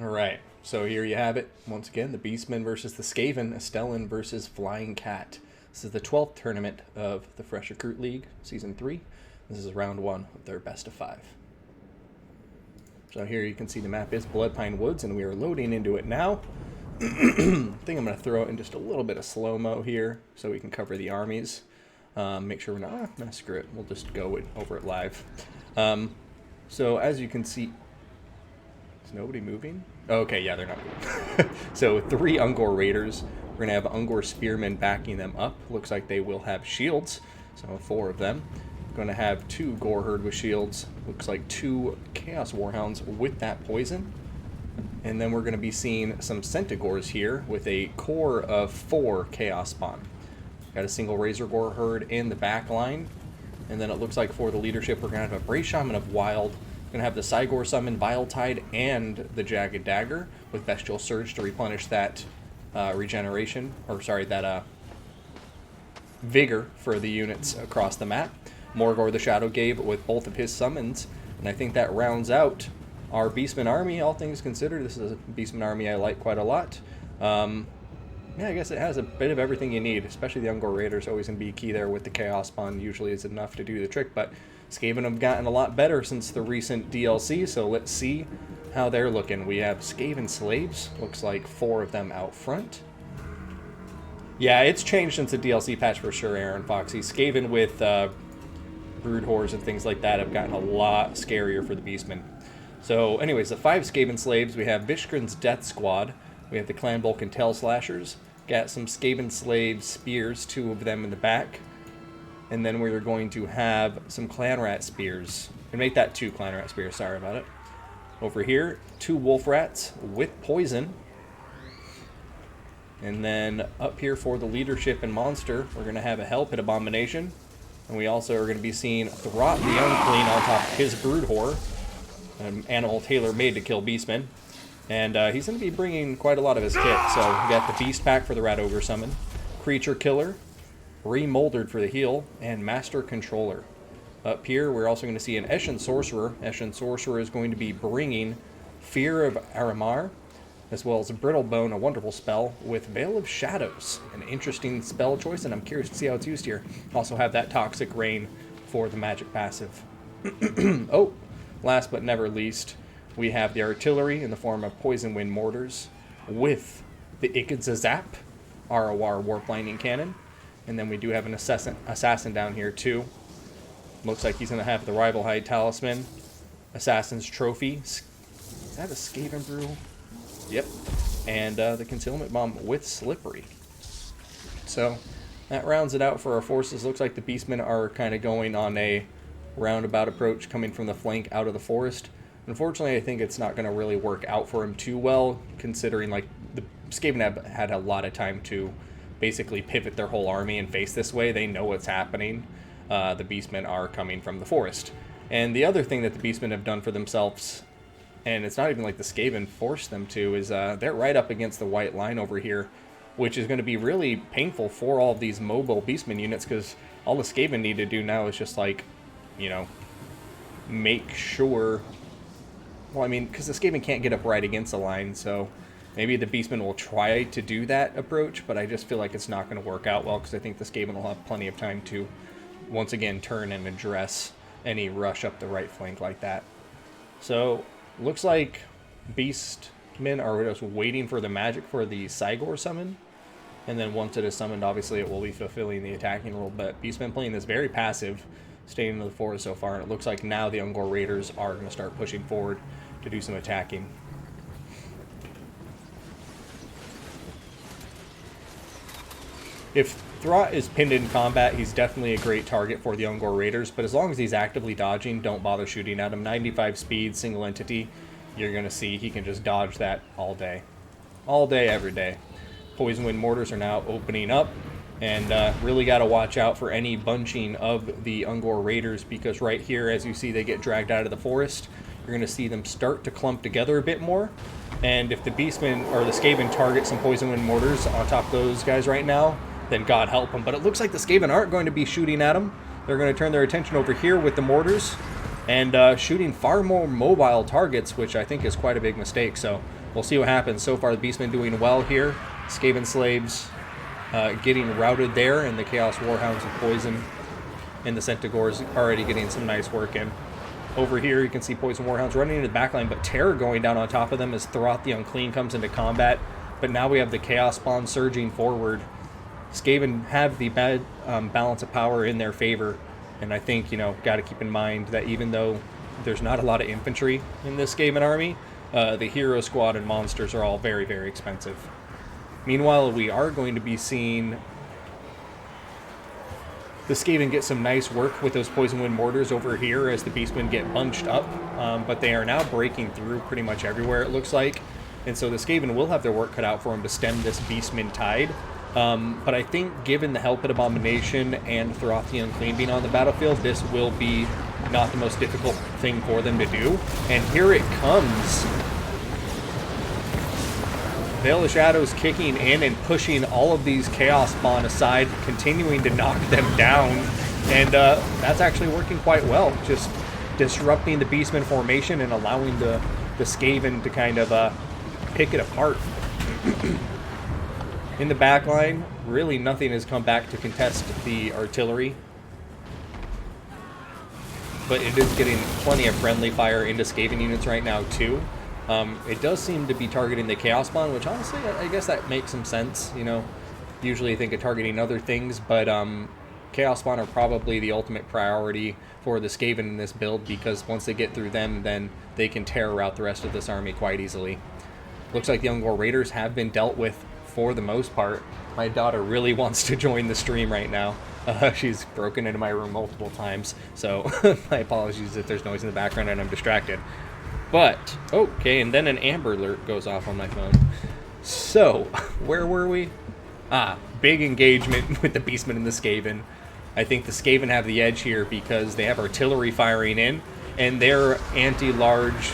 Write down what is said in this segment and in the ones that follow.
Alright, so here you have it. Once again, the Beastmen versus the SKAVEN, Astellan versus Flying Cat. This is the 12th tournament of the Fresh Recruit League, Season 3. This is round 1 of their best of 5. So here you can see the map is Bloodpine Woods, and we are loading into it now. I think I'm going to throw it in just a little bit of slow-mo here so we can cover the armies. Make sure we're not... no, screw it. We'll just go over it live. So as you can see... Is nobody moving? Okay, yeah, they're not moving. So 3 Ungor Raiders. We're going to have Ungor Spearmen backing them up. Looks like they will have shields. So 4 of them. Going to have 2 Goreherd with shields. Looks like 2 Chaos Warhounds with that poison. And then we're going to be seeing some Centaurs here with a core of 4 Chaos Spawn. Got a single Razor Goreherd in the back line. And then it looks like for the leadership, we're going to have a Brave Shaman of Wild. Going to have the Cygor summon Viletide and the Jagged Dagger with Bestial Surge to replenish that regeneration, or sorry, that vigor for the units across the map. Morgor the Shadow Gabe with both of his summons, and I think that rounds out our Beastmen army, all things considered. This is a Beastmen army I like quite a lot. Yeah, I guess it has a bit of everything you need, especially the Ungor Raiders. Always going to be key there with the Chaos Spawn. Usually is enough to do the trick, but SKAVEN have gotten a lot better since the recent DLC, so let's see how they're looking. We have SKAVEN Slaves. Looks like 4 of them out front. Yeah, it's changed since the DLC patch for sure, Aaron Foxy. SKAVEN with Brood Whores and things like that have gotten a lot scarier for the Beastmen. So anyways, the 5 SKAVEN Slaves, we have Vishkran's Death Squad. We have the Clan Vulcan Tail Slashers. Got some SKAVEN Slave Spears, 2 of them in the back. And then we're going to have some Clan Rat Spears. And make that 2 Clan Rat Spears, sorry about it. Over here, 2 Wolf Rats with poison. And then up here for the leadership and monster, we're going to have a Hell Pit Abomination. And we also are going to be seeing Throt the Unclean on top of his Brood Whore. An animal tailor-made to kill Beastmen. And he's going to be bringing quite a lot of his kit. So we got the Beast Pack for the Rat Ogre summon, Creature Killer, Remoldered for the heal, and Master Controller. Up here, we're also going to see an Eshin Sorcerer. Eshin Sorcerer is going to be bringing Fear of Aramar, as well as Brittle Bone, a wonderful spell, with Veil of Shadows. An interesting spell choice, and I'm curious to see how it's used here. Also have that Toxic Rain for the magic passive. Oh, last but never least, we have the artillery in the form of Poison Wind Mortars with the Ikedzazap ROR Warp Lightning Cannon. And then we do have an assassin down here too. Looks like he's going to have the Rival Hide Talisman, Assassin's Trophy. Is that a SKAVEN Brew? Yep. And the Concealment Bomb with Slippery. So that rounds it out for our forces. Looks like the Beastmen are kind of going on a roundabout approach coming from the flank out of the forest. Unfortunately, I think it's not going to really work out for him too well, considering like the SKAVEN have had a lot of time to basically pivot their whole army and face this way. They know what's happening. The Beastmen are coming from the forest. And the other thing that the Beastmen have done for themselves, and it's not even like the SKAVEN forced them to, is they're right up against the white line over here, which is going to be really painful for all of these mobile Beastmen units, because all the SKAVEN need to do now is just like, you know, make sure... Well, I mean, because the SKAVEN can't get up right against the line, so maybe the Beastmen will try to do that approach, but I just feel like it's not going to work out well, because I think the SKAVEN will have plenty of time to, once again, turn and address any rush up the right flank like that. So, looks like Beastmen are just waiting for the magic for the Cygor summon, and then once it is summoned, obviously it will be fulfilling the attacking role, but Beastmen playing this very passive, staying in the forest so far, and it looks like now the Ungor Raiders are going to start pushing forward to do some attacking. If Throt is pinned in combat, he's definitely a great target for the Ungor Raiders, but as long as he's actively dodging, don't bother shooting at him. 95 speed, single entity, you're going to see he can just dodge that all day. All day, every day. Poison Wind Mortars are now opening up, and really got to watch out for any bunching of the Ungor Raiders, because right here, as you see, they get dragged out of the forest. You're going to see them start to clump together a bit more. And if the Beastmen or the SKAVEN target some Poison Wind Mortars on top of those guys right now, then God help them. But it looks like the SKAVEN aren't going to be shooting at them. They're going to turn their attention over here with the mortars. and shooting far more mobile targets, which I think is quite a big mistake. So we'll see what happens. So far, the Beastmen doing well here. Skaven Slaves getting routed there, and the Chaos Warhounds of Poison and the Centaurs already getting some nice work in. Over here, you can see Poison Warhounds running into the backline, but Terror going down on top of them as Throth the Unclean comes into combat. But now we have the Chaos Spawn surging forward. Skaven have the bad balance of power in their favor, and I think, got to keep in mind that even though there's not a lot of infantry in this Skaven army, the Hero Squad and monsters are all very, very expensive. Meanwhile, we are going to be seeing the Skaven get some nice work with those Poison Wind Mortars over here as the Beastmen get bunched up, but they are now breaking through pretty much everywhere, it looks like. And so the Skaven will have their work cut out for them to stem this Beastman tide. But I think given the Hellpit Abomination and Throth the Unclean being on the battlefield, this will be not the most difficult thing for them to do. And here it comes. Veil of Shadows kicking in and pushing all of these Chaos Spawn aside, continuing to knock them down. And that's actually working quite well. Just disrupting the Beastman formation and allowing the Skaven to kind of pick it apart. In the back line, really nothing has come back to contest the artillery. But it is getting plenty of friendly fire into Skaven units right now, too. It does seem to be targeting the Chaos Spawn, which honestly, I guess that makes some sense. Usually I think of targeting other things, but Chaos Spawn are probably the ultimate priority for the Skaven in this build, because once they get through them, then they can terror out the rest of this army quite easily. Looks like the Ungor Raiders have been dealt with for the most part. My daughter really wants to join the stream right now. She's broken into my room multiple times, so my apologies if there's noise in the background and I'm distracted. But, okay, and then an Amber Alert goes off on my phone. So, where were we? Big engagement with the Beastmen and the Skaven. I think the Skaven have the edge here because they have artillery firing in, and they're anti-large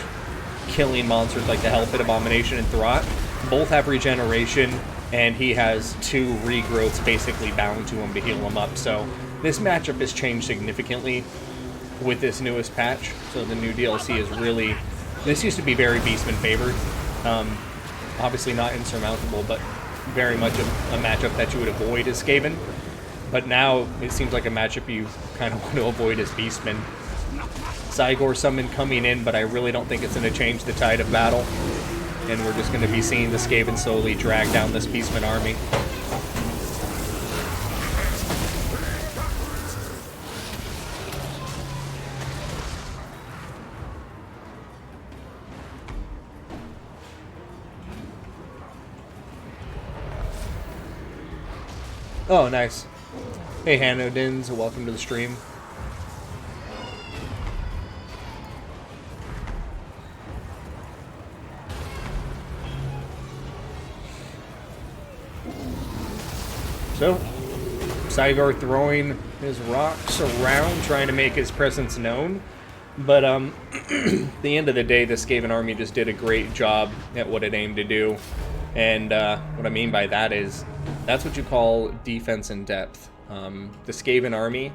killing monsters like the Hellpit Abomination and Throth. Both have regeneration, and he has 2 regrowths basically bound to him to heal him up. So this matchup has changed significantly with this newest patch. So the new DLC is really... This used to be very Beastman favored. Obviously not insurmountable, but very much a matchup that you would avoid as Skaven. But now it seems like a matchup you kind of want to avoid as Beastman. Cygor summon coming in, but I really don't think it's going to change the tide of battle. And we're just going to be seeing the Skaven slowly drag down this Beastman army. Oh, nice. Hey, Hanodins, welcome to the stream. So, Cygor throwing his rocks around, trying to make his presence known. But, at the end of the day, the Skaven army just did a great job at what it aimed to do. And what I mean by that is, that's what you call defense in depth. The Skaven army,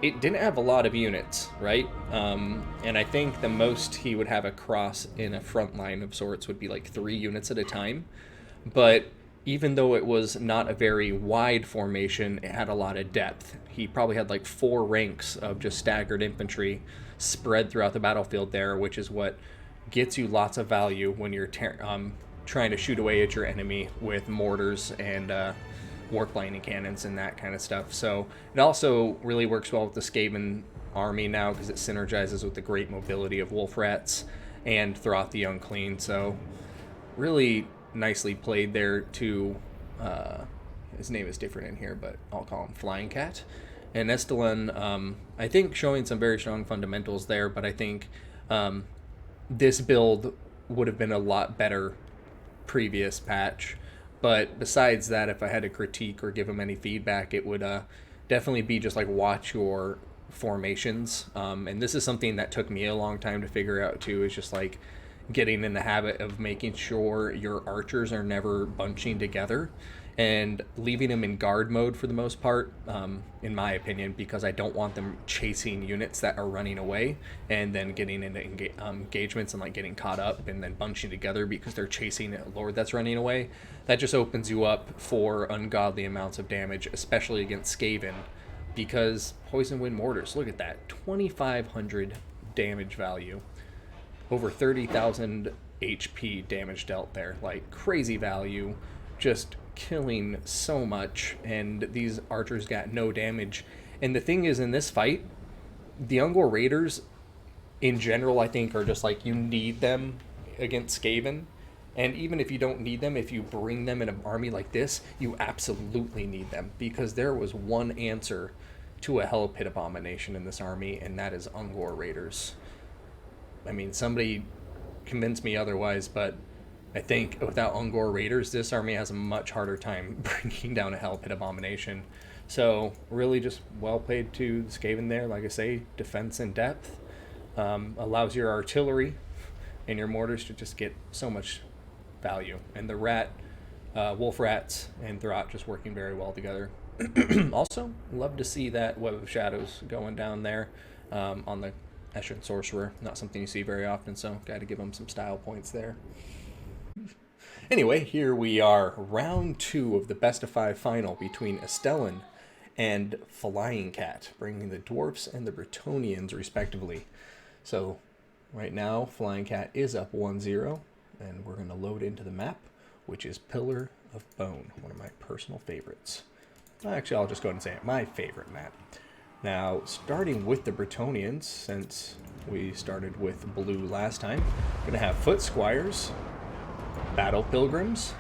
it didn't have a lot of units, right? And I think the most he would have across in a front line of sorts would be like 3 units at a time. But even though it was not a very wide formation, it had a lot of depth. He probably had like 4 ranks of just staggered infantry spread throughout the battlefield there, which is what gets you lots of value when you're trying to shoot away at your enemy with mortars and warp lightning cannons and that kind of stuff. So it also really works well with the Skaven army now because it synergizes with the great mobility of Wolf Rats and Throth the Unclean. So really nicely played there too. His name is different in here, but I'll call him Flying Cat. And Astellan, I think showing some very strong fundamentals there, but I think this build would have been a lot better previous patch. But besides that, if I had to critique or give him any feedback, it would definitely be just like watch your formations. And this is something that took me a long time to figure out too, is just like getting in the habit of making sure your archers are never bunching together. and leaving them in guard mode for the most part, in my opinion, because I don't want them chasing units that are running away and then getting into engagements and like getting caught up and then bunching together because they're chasing a lord that's running away. That just opens you up for ungodly amounts of damage, especially against SKAVEN, because Poison Wind Mortars, look at that, 2,500 damage value, over 30,000 HP damage dealt there, like crazy value, just killing so much, and these archers got no damage. And the thing is, in this fight, the Ungor Raiders in general, I think, are just like, you need them against SKAVEN. And even if you don't need them, if you bring them in an army like this, you absolutely need them, because there was one answer to a Hell Pit Abomination in this army, and that is Ungor Raiders. I mean, somebody convince me otherwise, but I think without Ungor Raiders, this army has a much harder time bringing down a Hell Pit Abomination. So really just well played to SKAVEN there. Like I say, defense in depth allows your artillery and your mortars to just get so much value. And the wolf rats and Throt just working very well together. Also, love to see that Web of Shadows going down there on the Eschern Sorcerer. Not something you see very often, so got to give them some style points there. Anyway, here we are, round 2 of the best of 5 final between Astellan and Flying Cat, bringing the Dwarfs and the Bretonians respectively. So right now, Flying Cat is up 1-0, and we're going to load into the map, which is Pillar of Bone, one of my personal favorites. Actually, I'll just go ahead and say it, my favorite map. Now, starting with the Bretonians, since we started with blue last time, we're going to have Foot Squires, Battle Pilgrims,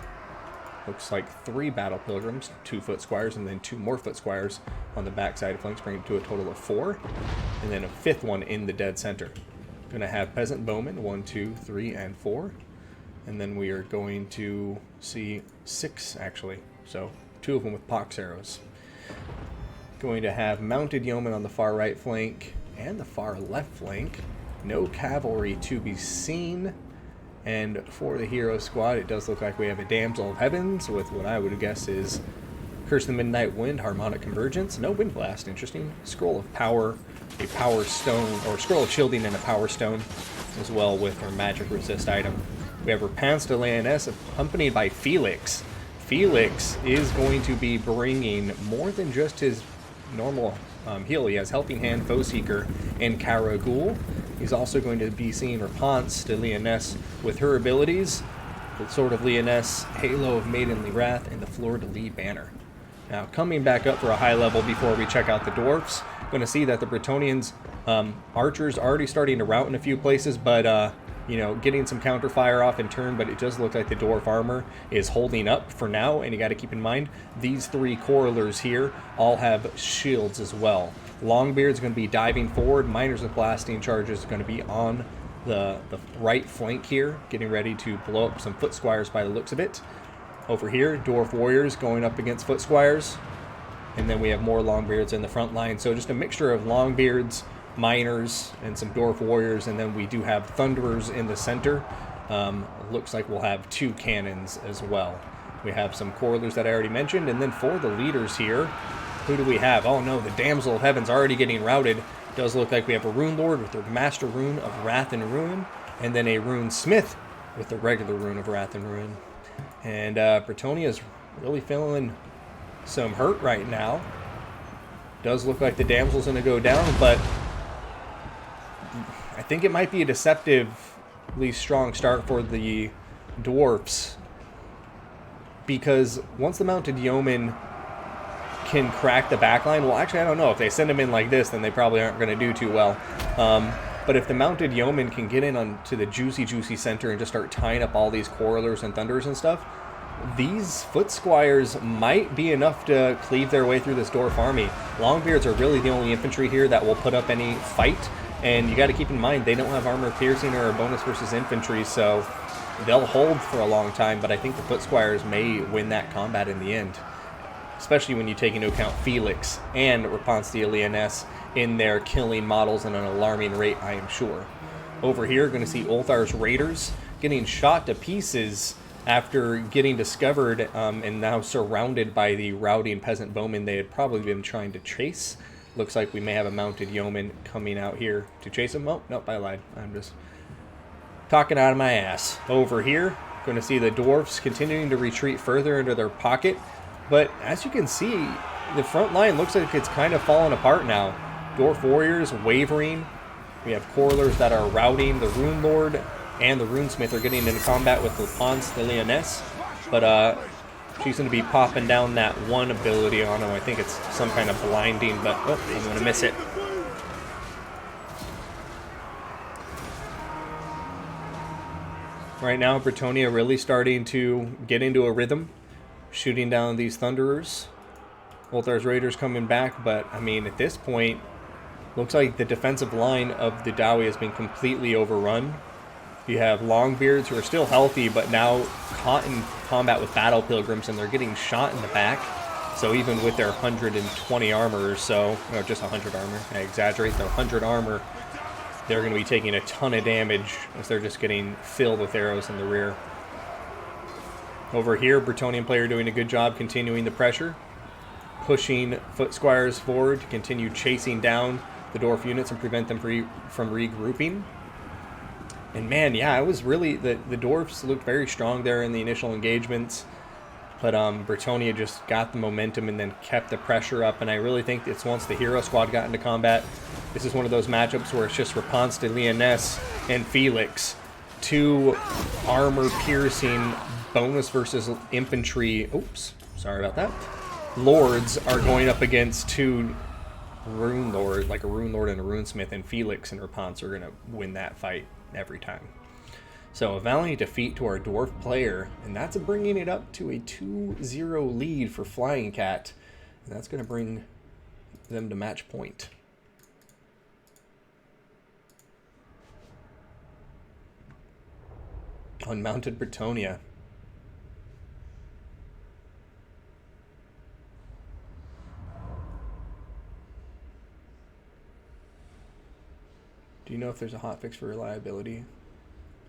looks like 3 Battle Pilgrims, 2 Foot Squires, and then 2 more Foot Squires on the back side of flanks, bringing it to a total of 4, and then a 5th one in the dead center. Going to have Peasant Bowmen, 1, 2, 3, and 4, and then we are going to see 6, actually, so 2 of them with pox arrows. Going to have Mounted Yeomen on the far right flank and the far left flank. No cavalry to be seen. And for the hero squad, it does look like we have a Damsel of Heavens with what I would guess is Curse of the Midnight Wind, Harmonic Convergence, no Wind Blast, interesting. Scroll of Power, a Power Stone, or Scroll of Shielding and a Power Stone, as well with our Magic Resist item. We have Repanse de Lioness, accompanied by Felix. Felix is going to be bringing more than just his normal heal. He has Helping Hand, Foe Seeker, and Karagul. He's also going to be seeing Repanse de Lioness with her abilities, the Sword of Lioness, Halo of Maidenly Wrath, and the Fleur de Lis banner. Now, coming back up for a high level before we check out the Dwarfs, going to see that the Bretonians archers already starting to rout in a few places, but you know, getting some counter fire off in turn, but it does look like the dwarf armor is holding up for now, and you got to keep in mind these 3 correlers here all have shields as well. Longbeard's going to be diving forward, Miners with blasting charges are going to be on the right flank here, getting ready to blow up some Foot Squires by the looks of it. Over here, Dwarf Warriors going up against Foot Squires, and then we have more Longbeards in the front line, so just a mixture of Longbeards, Miners, and some Dwarf Warriors, and then we do have Thunderers in the center. Looks like we'll have 2 cannons as well. We have some Correlers that I already mentioned, and then for the leaders here, who do we have? Oh no, the Damsel of Heaven's already getting routed. Does look like we have a Rune Lord with the Master Rune of Wrath and Ruin, and then a Rune Smith with the regular Rune of Wrath and Ruin. And Bretonia is really feeling some hurt right now. Does look like the Damsel's going to go down, but I think it might be a deceptively strong start for the Dwarfs, because once the Mounted Yeomen can crack the backline, well, actually, I don't know. If they send them in like this, then they probably aren't going to do too well. But if the Mounted Yeomen can get in onto the juicy center and just start tying up all these Correlers and Thunderers and stuff, these Foot Squires might be enough to cleave their way through this Dwarf army. Longbeards are really the only infantry here that will put up any fight, and you got to keep in mind they don't have armor piercing or a bonus versus infantry, so they'll hold for a long time, but I think the Foot Squires may win that combat in the end, especially when you take into account Felix and Repanse de Lioness in their killing models at an alarming rate, I am sure. Over here, going to see Ulthar's Raiders getting shot to pieces After getting discovered and now surrounded by the routing peasant bowmen they had probably been trying to chase. Looks like we may have a mounted yeoman coming out here to chase him. Oh, nope, I lied. I'm just talking out of my ass. Over here, going to see the dwarfs continuing to retreat further into their pocket. But as you can see, the front line looks like it's kind of falling apart now. Dwarf warriors wavering. We have correlers that are routing. The Rune Lord and the Runesmith are getting into combat with Laponce the Lyonesse. But she's going to be popping down that one ability on him. I think it's some kind of blinding, but oh, I'm going to miss it. Right now, BRETONNIA really starting to get into a rhythm, shooting down these Thunderers. Ulthar's Raiders coming back, but I mean, at this point, looks like the defensive line of the Dawi has been completely overrun. You have Longbeards who are still healthy, but now caught in combat with Battle Pilgrims, and they're getting shot in the back. So even with their 120 armor or so, or just 100 armor, I exaggerate, their 100 armor, they're going to be taking a ton of damage as they're just getting filled with arrows in the rear. Over here, Bretonnian player doing a good job continuing the pressure, pushing Foot Squires forward to continue chasing down the dwarf units and prevent them from regrouping. And man, yeah, it was really, the dwarfs looked very strong there in the initial engagements, but BRETONNIA just got the momentum and then kept the pressure up. And I really think it's once the hero squad got into combat, this is one of those matchups where it's just Laponce de Lyonesse and Felix, two armor-piercing bonus versus infantry, oops, sorry about that, lords are going up against two Rune Lord, like a Rune Lord and a Runesmith, and Felix and Laponce are going to win that fight every time. So a valiant defeat to our dwarf player, and that's bringing it up to a 2-0 lead for Flying Cat, and that's going to bring them to match point. Unmounted BRETONNIA. Do you know if there's a hotfix for reliability?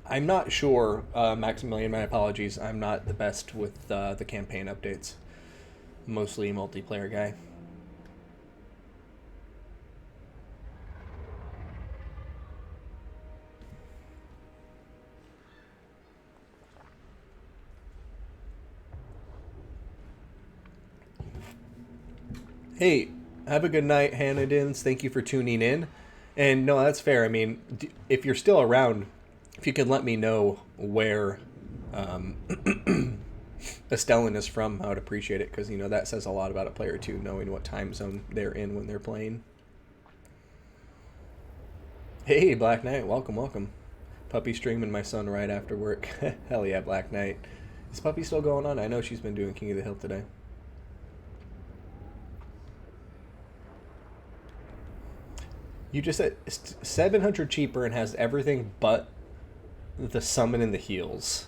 I'm not sure, Maximilian, my apologies. I'm not the best with the campaign updates. Mostly a multiplayer guy. Hey, have a good night, Hannadins. Thank you for tuning in. And no, that's fair. I mean, if you're still around, if you could let me know where Astellan is from, I would appreciate it, because, you know, that says a lot about a player, too, knowing what time zone they're in when they're playing. Hey, Black Knight, welcome, welcome. Puppy streaming my son right after work. Hell yeah, Black Knight. Is Puppy still going on? I know she's been doing King of the Hill today. You just said 700 cheaper and has everything but the summon and the heals.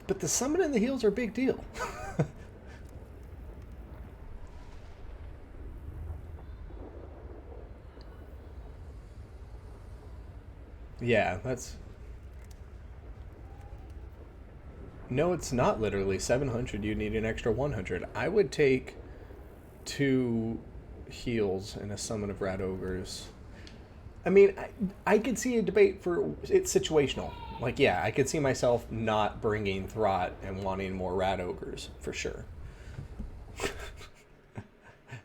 But the summon and the heals are a big deal. Yeah, that's... No, it's not literally 700. You need an extra 100. I would take 2 heals and a summon of Rat Ogres. I mean, I could see a debate for... It's situational. Like, yeah, I could see myself not bringing Throt and wanting more Rat Ogres, for sure.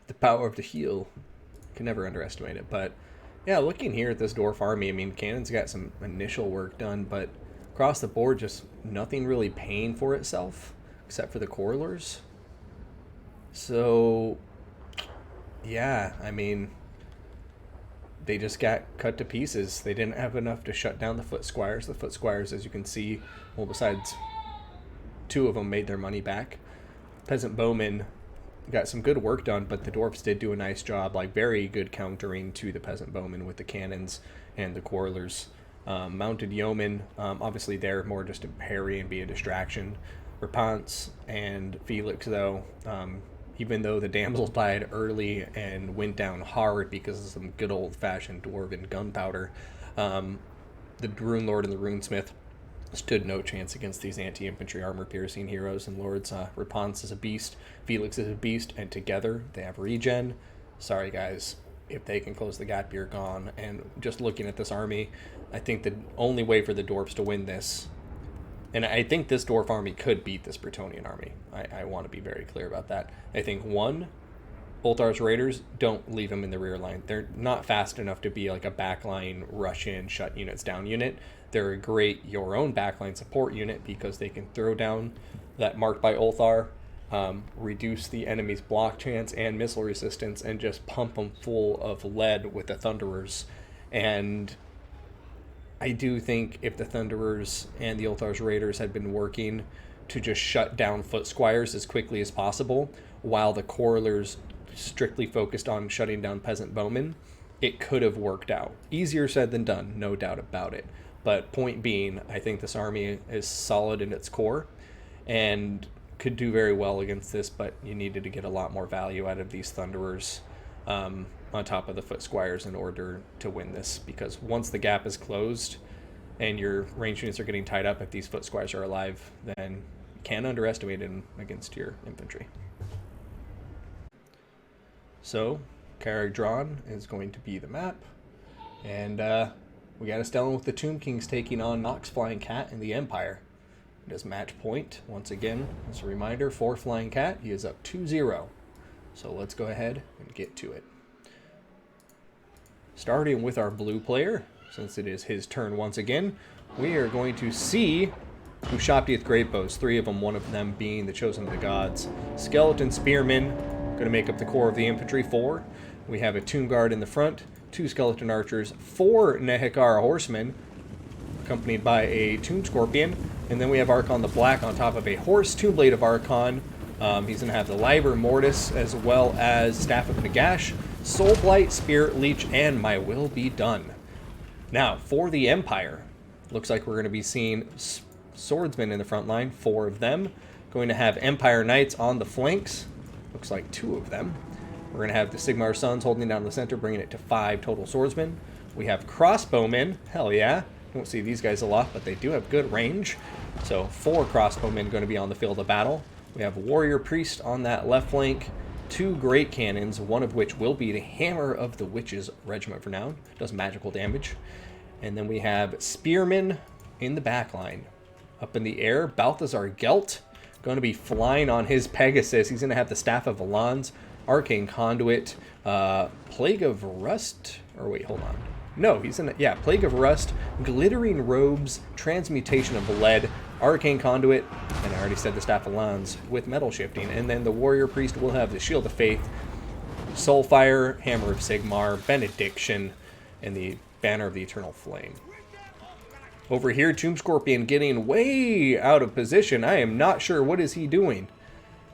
The power of the heal. Can never underestimate it. But, yeah, looking here at this dwarf army, I mean, Cannon's got some initial work done, but across the board, just nothing really paying for itself, except for the Correlers. So, yeah, I mean... They just got cut to pieces. They didn't have enough to shut down the Foot Squires. The Foot Squires, as you can see, well, besides 2 of them made their money back. Peasant Bowmen got some good work done, but the Dwarfs did do a nice job, like very good countering to the Peasant Bowmen with the cannons and the Quarrelers. Mounted Yeomen, obviously they're more just to parry and be a distraction. Laponce and Felix, though, even though the damsel died early and went down hard because of some good old-fashioned dwarven gunpowder, the Rune Lord and the Runesmith stood no chance against these anti-infantry armor-piercing heroes. And Lord's Rapunz is a beast, Felix is a beast, and together they have regen. Sorry, guys. If they can close the gap, you're gone. And just looking at this army, I think the only way for the dwarves to win this, and I think this dwarf army could beat this Bretonian army. I want to be very clear about that. I think, one, Ulthar's Raiders, don't leave them in the rear line. They're not fast enough to be like a backline rush in, shut units down unit. They're a great your own backline support unit because they can throw down that marked by Ulthar, reduce the enemy's block chance and missile resistance, and just pump them full of lead with the Thunderers. And I do think if the Thunderers and the Ulthar's Raiders had been working to just shut down Foot Squires as quickly as possible, while the Corlers strictly focused on shutting down Peasant Bowmen, it could have worked out. Easier said than done, no doubt about it. But point being, I think this army is solid in its core and could do very well against this, but you needed to get a lot more value out of these Thunderers on top of the Foot Squires in order to win this, because once the gap is closed and your range units are getting tied up, if these Foot Squires are alive, then you can't underestimate them against your infantry. So, Carrick drawn is going to be the map, and we got Astellan with the Tomb Kings taking on Nox Flying Cat in the Empire. It is match point, once again, as a reminder, for Flying Cat. He is up 2-0. So let's go ahead and get to it. Starting with our blue player, since it is his turn once again, we are going to see Ushabtiath Great Bows, 3 of them, one of them being the Chosen of the Gods. Skeleton Spearmen, going to make up the core of the infantry, 4. We have a Tomb Guard in the front, 2 Skeleton Archers, 4 Nehekara Horsemen, accompanied by a Tomb Scorpion, and then we have Archon the Black on top of a Horse Tombblade of Archon. He's going to have the Liber Mortis as well as Staff of Nagash, Soul Blight, Spirit Leech, and My Will Be Done. Now, for the Empire, looks like we're going to be seeing swordsmen in the front line, 4 of them. Going to have Empire Knights on the flanks, looks like 2 of them. We're going to have the Sigmar Sons holding down the center, bringing it to 5 total swordsmen. We have crossbowmen, hell yeah. Don't see these guys a lot, but they do have good range. So 4 crossbowmen going to be on the field of battle. We have Warrior Priest on that left flank, 2 Great Cannons, one of which will be the Hammer of the Witches Regiment for now. Does magical damage. And then we have Spearmen in the back line. Up in the air, Balthazar Gelt, going to be flying on his Pegasus. He's going to have the Staff of Valans, Arcane Conduit, Plague of Rust, or wait, hold on. No, he's in, yeah, Plague of Rust, Glittering Robes, Transmutation of Lead, Arcane Conduit, and I already said the Staff of Valans with Metal Shifting. And then the Warrior Priest will have the Shield of Faith, Soulfire, Hammer of Sigmar, Benediction, and the Banner of the Eternal Flame. Over here, Tomb Scorpion getting way out of position. I am not sure what is he doing.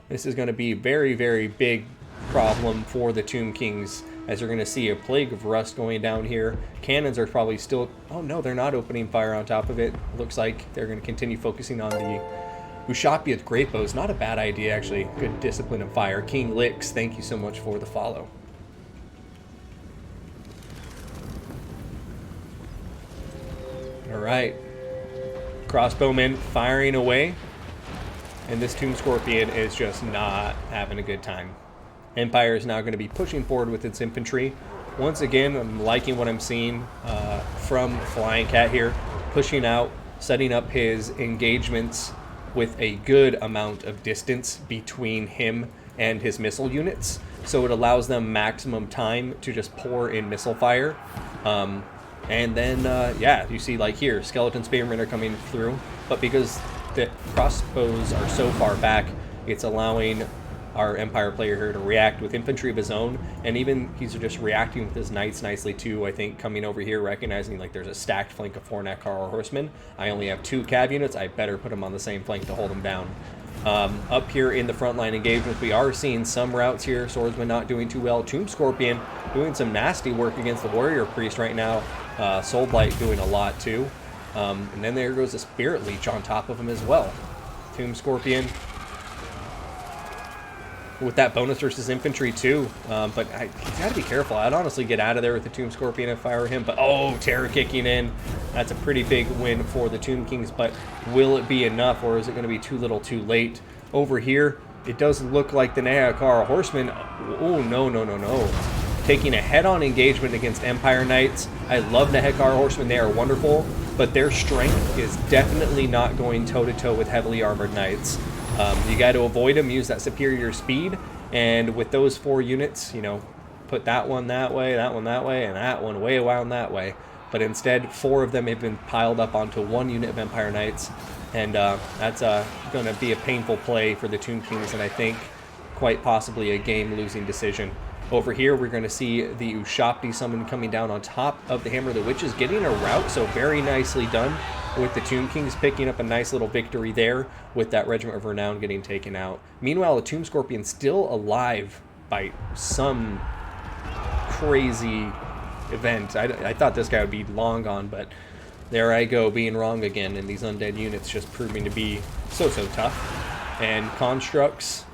This is going to be very, very big problem for the Tomb Kings, as you're going to see a Plague of Rust going down here. Cannons are probably still... Oh no, they're not opening fire on top of it. Looks like they're going to continue focusing on the Ushabtiath Great Bows. Not a bad idea, actually. Good discipline of fire. King Lix, thank you so much for the follow. Alright. Crossbowmen firing away. And this Tomb Scorpion is just not having a good time. Empire is now going to be pushing forward with its infantry. Once again, I'm liking what I'm seeing from Flying Cat here. Pushing out, setting up his engagements with a good amount of distance between him and his missile units. So it allows them maximum time to just pour in missile fire. And then, yeah, you see like here, Skeleton Spearmen are coming through. But because the crossbows are so far back, it's allowing our Empire player here to react with infantry of his own, and even he's just reacting with his knights nicely too. I think coming over here, recognizing like there's a stacked flank of 4 Nehekara horsemen. I only have 2 cav units. I better put them on the same flank to hold them down. Up here in the frontline engagements, we are seeing some routes here. Swordsman not doing too well. Tomb Scorpion doing some nasty work against the Warrior Priest right now. Soul Blight doing a lot too. And then there goes a Spirit Leech on top of him as well. Tomb Scorpion with that bonus versus infantry too. But I gotta be careful. I'd honestly get out of there with the Tomb Scorpion and fire him. But oh, terror kicking in. That's a pretty big win for the Tomb Kings. But will it be enough, or is it going to be too little too late? Over here, it does look like the Nehekara Horsemen. Oh, no. Taking a head-on engagement against Empire Knights. I love Nehekara Horsemen. They are wonderful. But their strength is definitely not going toe-to-toe with heavily armored knights. You got to avoid them, use that superior speed, and with those 4 units, you know, put that one that way, that one that way, and that one way around that way. But instead, 4 of them have been piled up onto 1 unit of Empire Knights, and that's going to be a painful play for the Tomb Kings, and I think quite possibly a game-losing decision. Over here, we're going to see the Ushapti summon coming down on top of the Hammer of the Witches, getting a rout, so very nicely done with the Tomb Kings, picking up a nice little victory there with that Regiment of Renown getting taken out. Meanwhile, the Tomb Scorpion still alive by some crazy event. I thought this guy would be long gone, but there I go, being wrong again, and these undead units just proving to be so tough. And constructs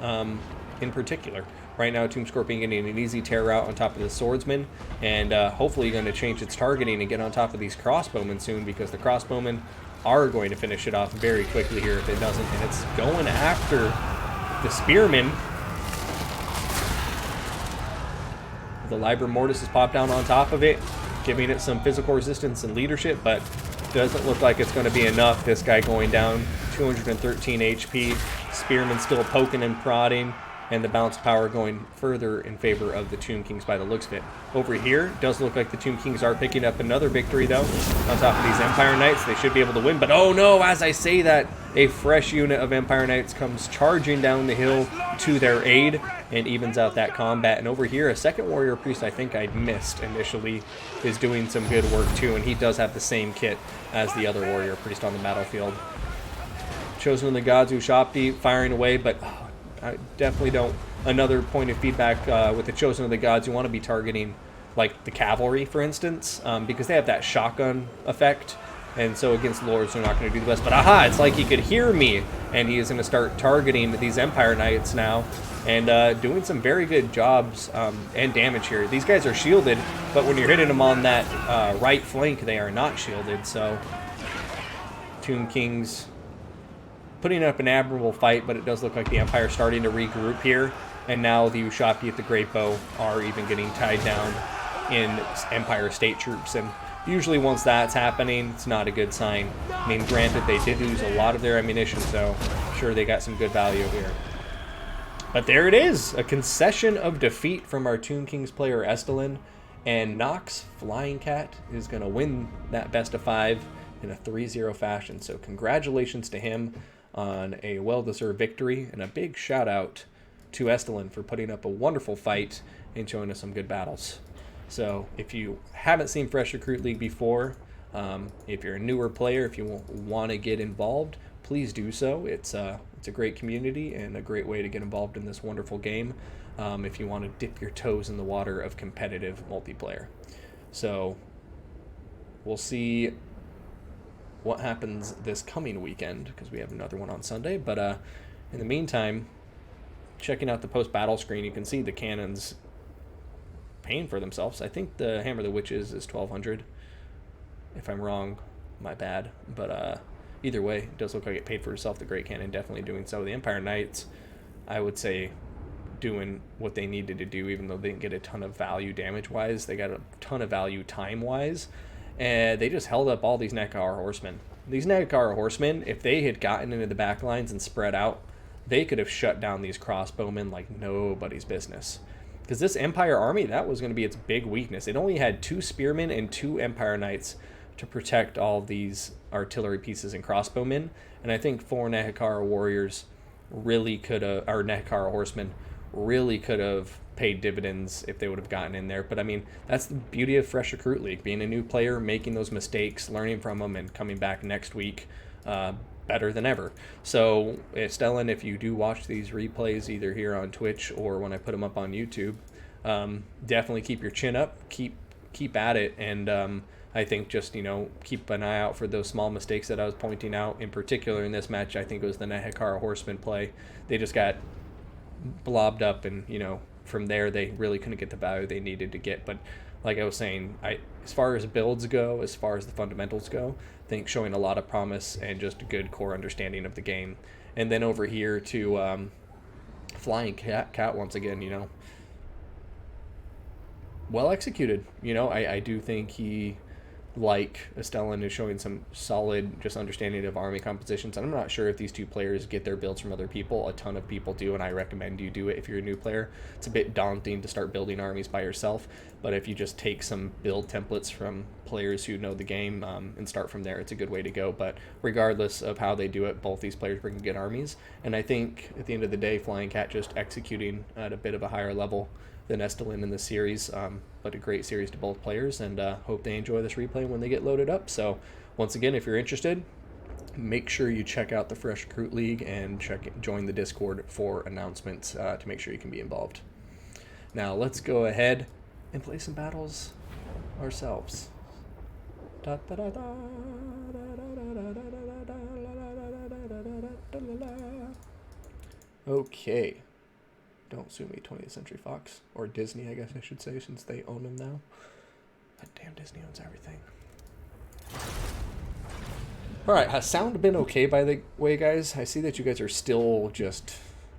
in particular. Right now, Tomb Scorpion getting an easy tear out on top of the Swordsman, and hopefully going to change its targeting and get on top of these Crossbowmen soon, because the Crossbowmen are going to finish it off very quickly here if it doesn't, and it's going after the Spearmen. The Liber Mortis has popped down on top of it, giving it some physical resistance and leadership, but doesn't look like it's going to be enough. This guy going down 213 HP, Spearmen still poking and prodding, and the bounce power going further in favor of the Tomb Kings by the looks of it. Over here, does look like the Tomb Kings are picking up another victory, though. On top of these Empire Knights, they should be able to win. But oh no, as I say that, a fresh unit of Empire Knights comes charging down the hill to their aid and evens out that combat. And over here, a second Warrior Priest I think I'd missed initially is doing some good work too, and he does have the same kit as the other Warrior Priest on the battlefield. Chosen of the Gods, Ushapti firing away, but I definitely don't. Another point of feedback with the Chosen of the Gods, you want to be targeting like the cavalry, for instance, because they have that shotgun effect, and so against lords they're not going to do the best. But aha, it's like he could hear me, and he is going to start targeting these Empire Knights now, and doing some very good jobs and damage here. These guys are shielded, but when you're hitting them on that right flank, they are not shielded. So Tomb Kings putting up an admirable fight, but it does look like the Empire starting to regroup here, and now the Ushapti at the Great Bow are even getting tied down in Empire state troops, and usually once that's happening, it's not a good sign. I mean, granted, they did lose a lot of their ammunition, so I'm sure they got some good value here. But there it is, a concession of defeat from our Tomb Kings player Astellan, and Nox Flying Cat is going to win that best of 5 in a 3-0 fashion, so congratulations to him on a well-deserved victory, and a big shout out to Astellan for putting up a wonderful fight and showing us some good battles. So if you haven't seen Fresh Recruit League before, if you're a newer player, if you want to get involved, please do so. It's a great community and a great way to get involved in this wonderful game if you want to dip your toes in the water of competitive multiplayer. So we'll see what happens this coming weekend, because we have another one on Sunday. But in the meantime, checking out the post-battle screen, you can see the cannons paying for themselves. I think the Hammer of the Witches is 1,200. If I'm wrong, my bad. But either way, it does look like it paid for itself. The Great Cannon definitely doing so. The Empire Knights, I would say, doing what they needed to do, even though they didn't get a ton of value damage-wise. They got a ton of value time-wise. And they just held up all these Nehekara Horsemen. These Nehekara Horsemen, if they had gotten into the back lines and spread out, they could have shut down these crossbowmen like nobody's business. Because this Empire army, that was going to be its big weakness. It only had 2 Spearmen and 2 Empire Knights to protect all these artillery pieces and crossbowmen. And I think 4 Nehekara Warriors really could have, or Nehekara Horsemen, really could have paid dividends if they would have gotten in there. But I mean, that's the beauty of Fresh Recruit League, being a new player, making those mistakes, learning from them, and coming back next week better than ever. So Astellan, if you do watch these replays either here on Twitch or when I put them up on YouTube, definitely keep your chin up, keep at it, and I think just, keep an eye out for those small mistakes that I was pointing out. In particular in this match, I think it was the Nehekara Horsemen play. They just got blobbed up, and from there they really couldn't get the value they needed to get. But like I was saying, as far as builds go, as far as the fundamentals go, I think showing a lot of promise and just a good core understanding of the game. And then over here to Flying Cat once again, well executed. I do think he, like Astellan, is showing some solid just understanding of army compositions. And I'm not sure if these two players get their builds from other people. A ton of people do, and I recommend you do it if you're a new player. It's a bit daunting to start building armies by yourself, but if you just take some build templates from players who know the game and start from there, it's a good way to go. But regardless of how they do it, both these players bring good armies, and I think at the end of the day, Flying Cat just executing at a bit of a higher level than Astellan in the series, but a great series to both players, and hope they enjoy this replay when they get loaded up. So once again, if you're interested, make sure you check out the Fresh Recruit League and join the Discord for announcements to make sure you can be involved. Now let's go ahead and play some battles ourselves. Okay. Don't sue me, 20th Century Fox. Or Disney, I guess I should say, since they own them now. But damn, Disney owns everything. Alright, has sound been okay, by the way, guys? I see that you guys are still just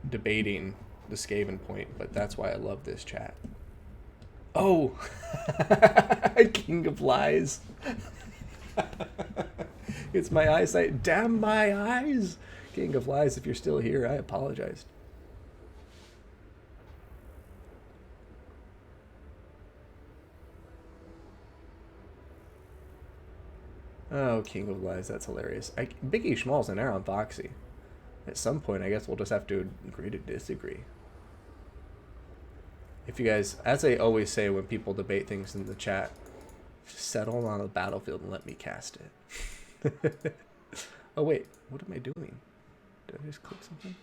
debating the SKAVEN point, but that's why I love this chat. Oh! King of Lies. It's my eyesight. Damn my eyes! King of Lies, if you're still here, I apologize. Oh, King of Lies, that's hilarious. Biggie Schmal's in there on Foxy. At some point, I guess we'll just have to agree to disagree. If you guys, as I always say when people debate things in the chat, just settle on the battlefield and let me cast it. Oh wait, what am I doing? Did I just click something?